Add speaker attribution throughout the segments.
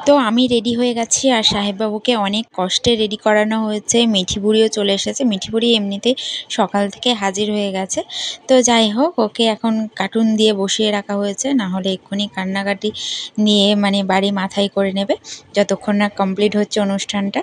Speaker 1: তো আমি রেডি হয়ে গেছি আর সাহেববাবুকে অনেক কষ্টে রেডি করানো হয়েছে। মিঠি বুড়িও চলে এসেছে। মিঠি বুড়ি এমনিতেই সকাল থেকে হাজির হয়ে গেছে। তো যাই হোক, ওকে এখন কার্টুন দিয়ে বসিয়ে রাখা হয়েছে, না হলে এক্ষুনি কান্নাকাটি নিয়ে মানে বাড়ি মাথায় করে নেবে যতক্ষণ না কমপ্লিট হচ্ছে অনুষ্ঠানটা।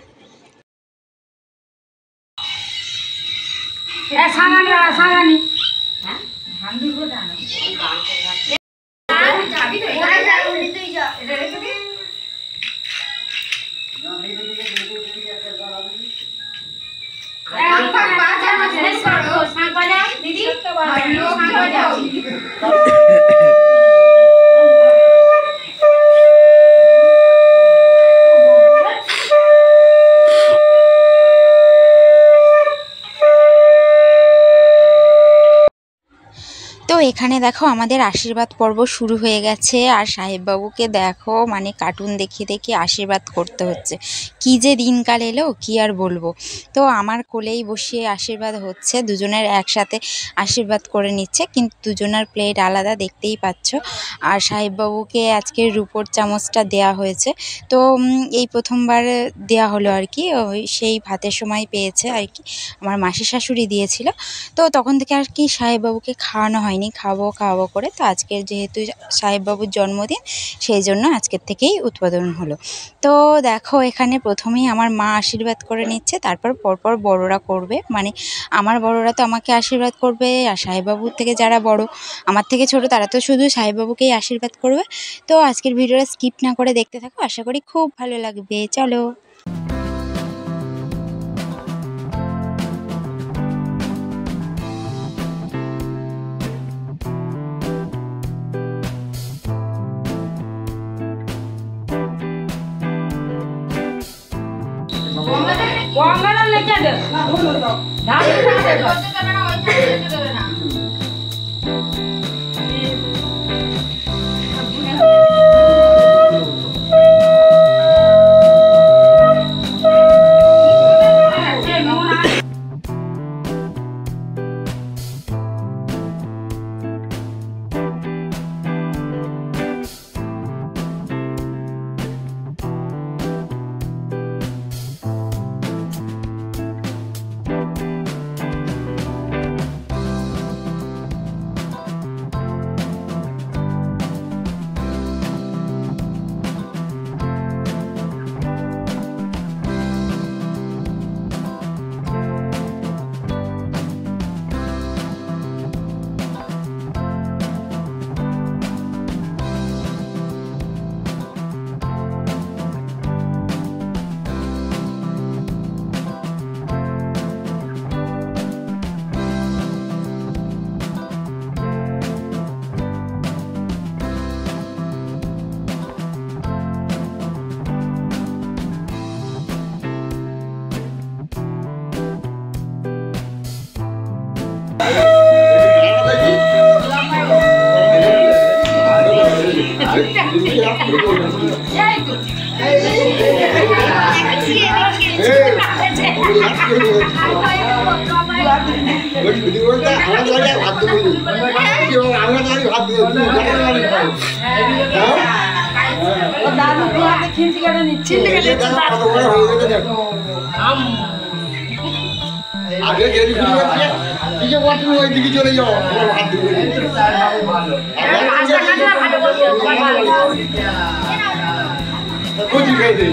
Speaker 1: তো এখানে দেখো আমাদের আশীর্বাদ পর্ব শুরু হয়ে গেছে আর সাহেববাবুকে দেখো মানে কার্টুন দেখিয়ে দেখিয়ে আশীর্বাদ করতে হচ্ছে। কি যে দিনকাল এলো কি আর বলবো। তো আমার কোলেই বসিয়ে আশীর্বাদ হচ্ছে, দুজনের একসাথে আশীর্বাদ করে নিচ্ছে, কিন্তু দুজনের প্লেট আলাদা দেখতেই পাচ্ছ। আর সাহেববাবুকে আজকে রূপোর চামচটা দেয়া হয়েছে। তো এই প্রথমবার দেয়া হলো আর কি, ওই সেই ভাতের সময় পেয়েছে আর কি, আমার মাসি শাশুড়ি দিয়েছিল। তো তখন থেকে আর কি সাহেববাবুকে খাওয়ানো হয়নি, খাবো খাওয়াবো করে। তো আজকের যেহেতু সাহেববাবুর জন্মদিন, সেই জন্য আজকের থেকেই উদ্বোধন হলো। তো দেখো এখানে প্রথমেই আমার মা আশীর্বাদ করে নিচ্ছে, তারপর পরপর বড়রা করবে, মানে আমার বড়রা তো আমাকে আশীর্বাদ করবে, আর সাহেববাবুর থেকে যারা বড় আমার থেকে ছোট তারা তো শুধু সাহেববাবুকেই আশীর্বাদ করবে। তো আজকের ভিডিওটা স্কিপ না করে দেখতে থাকো, আশা করি খুব ভালো লাগবে। চলো।
Speaker 2: আগে গেলি কিছু বলতে ওই দিকে চলে যাও হাত ধরে কোচি খাই দে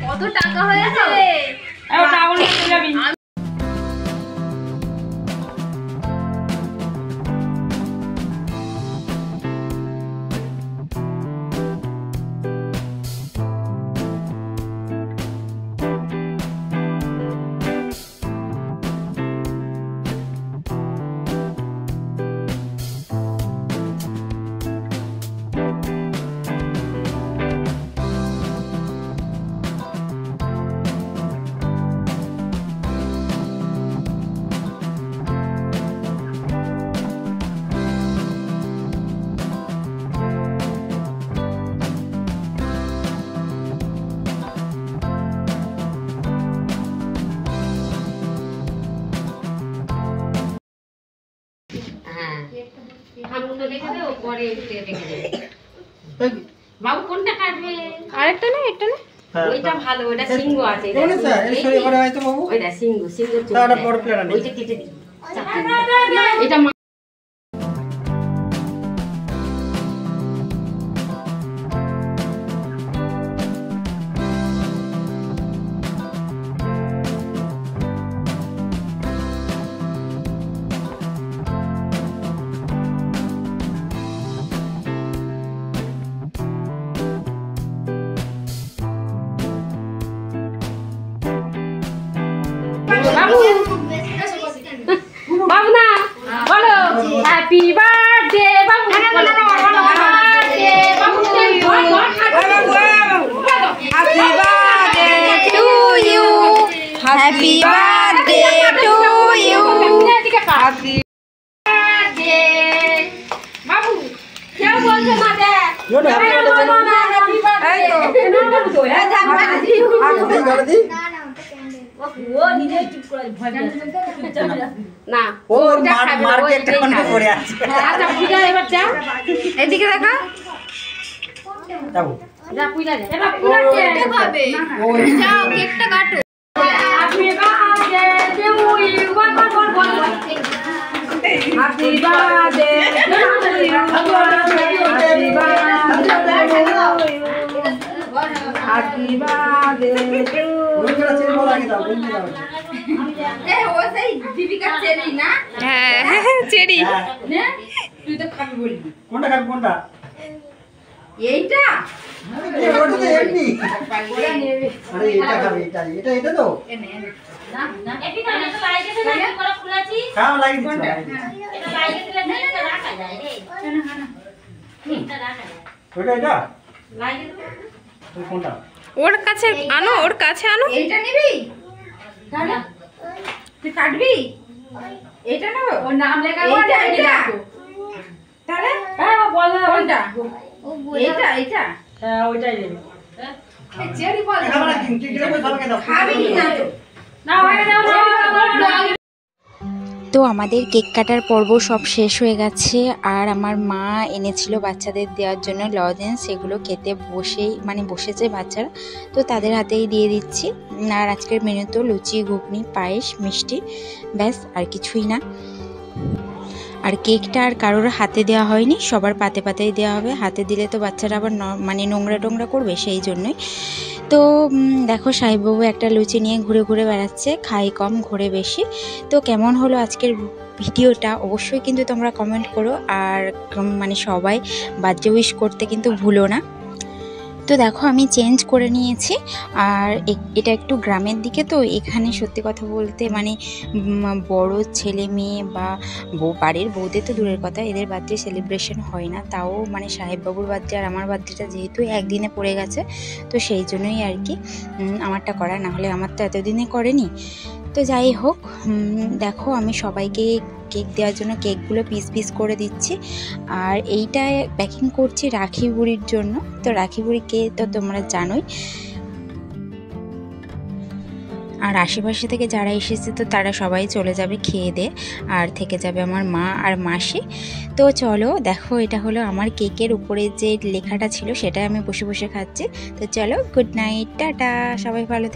Speaker 3: কত টাকা হয়েছে? বাবু কোনটা কাটবে? আরেকটা না, একটা না, ওইটা ভালো, ওইটা সিংহ আছে। ওইটা সিংহ, সিংহ ওইটা কেটে দিই। এটা বাবু না বলো হ্যাপি বার্থডে বাবু, বার্থডে বাবু,
Speaker 1: happy birthday to you, happy birthday to you, happy
Speaker 3: birthday বাবু। কেউ বলছে না দেখ ও নিজে চুপ করে ভয় না, ও মার্কেটে কোণে পড়ে আছে। আচ্ছা পূজা এবার যা, এদিকে দেখো, যাও যা পূজা যা, এবার পূজা কেটে হবে, যাও কেকটা কাটো। হ্যাপি বার্থডে টু ইউ, বল বল বল বল, happy birthday to you, happy birthday to Cherry. তুই তো খাবি বলবি,
Speaker 2: কোনটা খাবি কোনটা?
Speaker 3: এইটা
Speaker 2: আরে এটা খাবি, এটা এটা তো
Speaker 3: না না এটি না, এটা লাইটে না করে খুলাছি,
Speaker 2: খাও লাগি দিচ্ছি।
Speaker 3: এটা লাইটে দিলে এটা রাখা যায় রে, এটা রাখা যায়,
Speaker 2: ওটা এটা
Speaker 3: লাইটে
Speaker 2: ওই কোনটা?
Speaker 1: ওর কাছে আনো, ওর কাছে আনো।
Speaker 3: এইটা নিবি তাহলে তুই কাটবি, এইটা নেব, ওর নাম লেখা আছে এইটা, তাহলে হ্যাঁ বল কোনটা? এইটা এইটা, হ্যাঁ ওইটাই নেব। এই চেরি বল
Speaker 2: খাবে না কি কি করে খাবে কেন?
Speaker 3: খাবি না তো না হয়ে যাও না।
Speaker 1: তো আমাদের কেক কাটার পর্ব সব শেষ হয়ে গেছে, আর আমার মা এনেছিল বাচ্চাদের দেওয়ার জন্য লজেন্স, সেগুলো খেতে বসেছে বাচ্চারা, তো তাদের হাতেই দিয়ে দিচ্ছি। আর আজকের মেনু তো লুচি, ঘুগনি, পায়েস, মিষ্টি, ব্যাস আর কিছুই না। আর কেকটা আর কারোর হাতে দেওয়া হয়নি, সবার পাতে পাতেই দেওয়া হবে। হাতে দিলে তো বাচ্চারা আবার নোংরা টোংরা করবে, সেই জন্যই। তো দেখো সাহেববাবু একটা লুচি নিয়ে ঘুরে ঘুরে বেড়াচ্ছে, খাই কম ঘোরে বেশি। তো কেমন হলো আজকের ভিডিওটা অবশ্যই কিন্তু তোমরা কমেন্ট করো, আর সবাই বার্থডে উইশ করতে কিন্তু ভুলো না। তো দেখো আমি চেঞ্জ করে নিয়েছি, আর এটা একটু গ্রামের দিকে, তো এখানে সত্যি কথা বলতে বড় ছেলে মেয়ে বা বাড়ির বউদের তো দূরের কথা, এদের বার্থডে সেলিব্রেশন হয় না। তাও সাহেববাবুর বার্থডে আর আমার বার্থডেটা যেহেতু একদিনে পড়ে গেছে, তো সেই জন্যই আর কি আমারটা করা, না হলে আমার তো এতদিনে করেনি। তো যাই হোক, দেখো আমি সবাইকে কেক দেওয়ার জন্য কেকগুলো পিস পিস করে দিচ্ছি, আর এইটা প্যাকিং করছি রাখি বুড়ির জন্য। তো রাখি বুড়িকে তো তোমরা জানোই, আর আশেপাশে থেকে যারা এসেছে তো তারা সবাই চলে যাবে খেয়ে দিয়ে, আর থেকে যাবে আমার মা আর মাসি। তো চলো দেখো, এটা হলো আমার কেকের উপরে যে লেখাটা ছিল সেটাই আমি বসে বসে খাচ্ছি। তো চলো, গুড নাইট, টাটা, সবাই ভালো থেকো।